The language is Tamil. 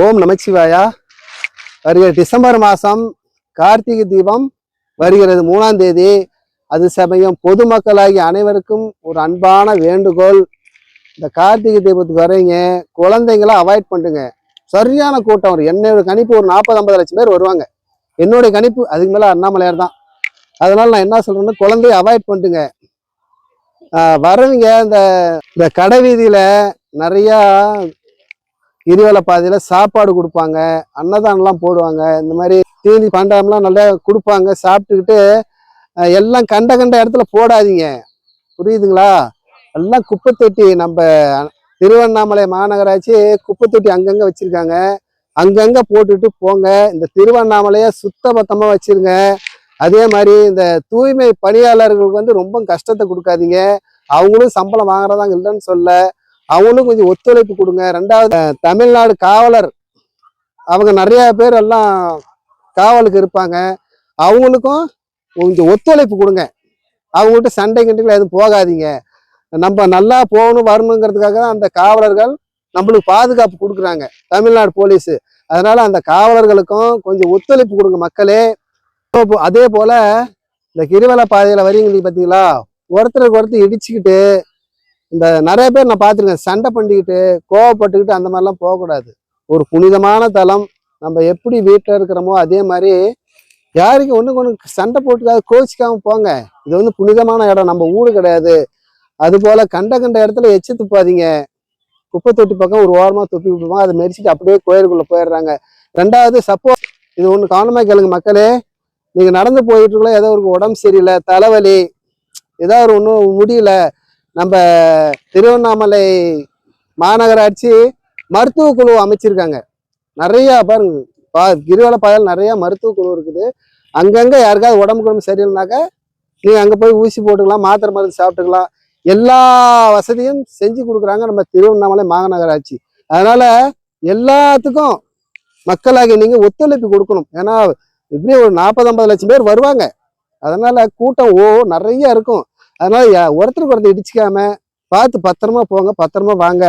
ஓம் நமச்சிவாயா. வருகிற டிசம்பர் மாதம் கார்த்திகை தீபம் வருகிறது 3ஆம் தேதி. அது சமயம் பொதுமக்களாகி அனைவருக்கும் ஒரு அன்பான வேண்டுகோள், இந்த கார்த்திகை தீபத்துக்கு வரீங்க குழந்தைங்களை அவாய்ட் பண்ணுங்க. சரியான கூட்டம் வரும். என்னோட கணிப்பு ஒரு 40-50 லட்சம் பேர் வருவாங்க. என்னுடைய கணிப்பு அதுக்கு மேலே அண்ணாமலையார் தான். அதனால நான் என்ன சொல்றேன்னா, குழந்தைய அவாய்ட் பண்ணுங்க. வரவங்க இந்த கடை வீதியில நிறையா கிரிவல பாதையில சாப்பாடு கொடுப்பாங்க, அன்னதானம்லாம் போடுவாங்க. இந்த மாதிரி தீனி பண்டம்லாம் நல்லா கொடுப்பாங்க. சாப்பிட்டுக்கிட்டு எல்லாம் கண்ட இடத்துல போடாதீங்க, புரியுதுங்களா? எல்லாம் குப்பை தொட்டி, நம்ம திருவண்ணாமலை மாநகராட்சி குப்பை தொட்டி அங்கங்கே வச்சிருக்காங்க, அங்கங்கே போட்டுட்டு போங்க. இந்த திருவண்ணாமலையை சுத்தபத்தமாக வச்சிருங்க. அதே மாதிரி இந்த தூய்மை பணியாளர்களுக்கு ரொம்ப கஷ்டத்தை கொடுக்காதீங்க. அவங்களும் சம்பளம் வாங்குறதாங்க இல்லைன்னு சொல்ல, அவங்களும் கொஞ்சம் ஒத்துழைப்பு கொடுங்க. ரெண்டாவது, தமிழ்நாடு காவலர் அவங்க நிறைய பேர் எல்லாம் காவலுக்கு இருப்பாங்க, அவங்களுக்கும் கொஞ்சம் ஒத்துழைப்பு கொடுங்க. அவங்கள்ட்ட சண்டை கிண்டைகள் எதுவும் போகாதீங்க. நம்ம நல்லா போகணும் வரணுங்கிறதுக்காக தான் அந்த காவலர்கள் நம்மளுக்கு பாதுகாப்பு கொடுக்குறாங்க, தமிழ்நாடு போலீஸு. அதனால அந்த காவலர்களுக்கும் கொஞ்சம் ஒத்துழைப்பு கொடுங்க மக்களே. அதே போல இந்த கிரிவல பாதையில வரீங்க பார்த்தீங்களா, ஒருத்தருக்கு ஒருத்தர் இடிச்சுக்கிட்டு இந்த நிறைய பேர் நான் பார்த்துருக்கேன், சண்டை பண்ணிக்கிட்டு கோவப்பட்டுக்கிட்டு அந்த மாதிரிலாம் போகக்கூடாது. ஒரு புனிதமான தலம். நம்ம எப்படி வீட்டில் இருக்கிறோமோ அதே மாதிரி யாருக்கு ஒன்றுக்கு சண்டை போட்டுக்காது கோச்சிக்காம போங்க. இது புனிதமான இடம், நம்ம ஊடு கிடையாது. அதுபோல் கண்ட இடத்துல எச்சு துப்பாதீங்க. குப்பை தொட்டி பக்கம் ஒரு ஓரமாக துப்பி விட்டுருவாங்க, அதை மெரிச்சிட்டு அப்படியே கோயிலுக்குள்ளே போயிடுறாங்க. ரெண்டாவது, சப்போஸ் இது ஒன்று கவனமாக கேளுங்க மக்களே, நீங்கள் நடந்து போயிட்டுருக்கல, ஏதோ ஒரு உடம்பு சரியில்லை, தலைவலி, ஏதாவது ஒன்றும் முடியல, நம்ம திருவண்ணாமலை மாநகராட்சி மருத்துவ குழு அமைச்சிருக்காங்க. நிறையா பாருங்க, கிரிவல பாதையில் நிறையா மருத்துவ குழு இருக்குது. அங்கங்கே யாருக்காவது உடம்புக்கு சரியில்லைனாக்கா நீங்கள் அங்கே போய் ஊசி போட்டுக்கலாம், மாத்திரை மருந்து சாப்பிட்டுக்கலாம். எல்லா வசதியும் செஞ்சு கொடுக்குறாங்க நம்ம திருவண்ணாமலை மாநகராட்சி. அதனால எல்லாத்துக்கும் மக்களாகி நீங்கள் ஒத்துழைப்பு கொடுக்கணும். ஏன்னா இப்படியே ஒரு 40-50 லட்சம் பேர் வருவாங்க. அதனால கூட்டம் நிறைய இருக்கும். அதனால ஒருத்தருக்கு ஒருத்தர் இடிச்சிக்காம பார்த்து பத்திரமா போங்க, பத்திரமா வாங்க.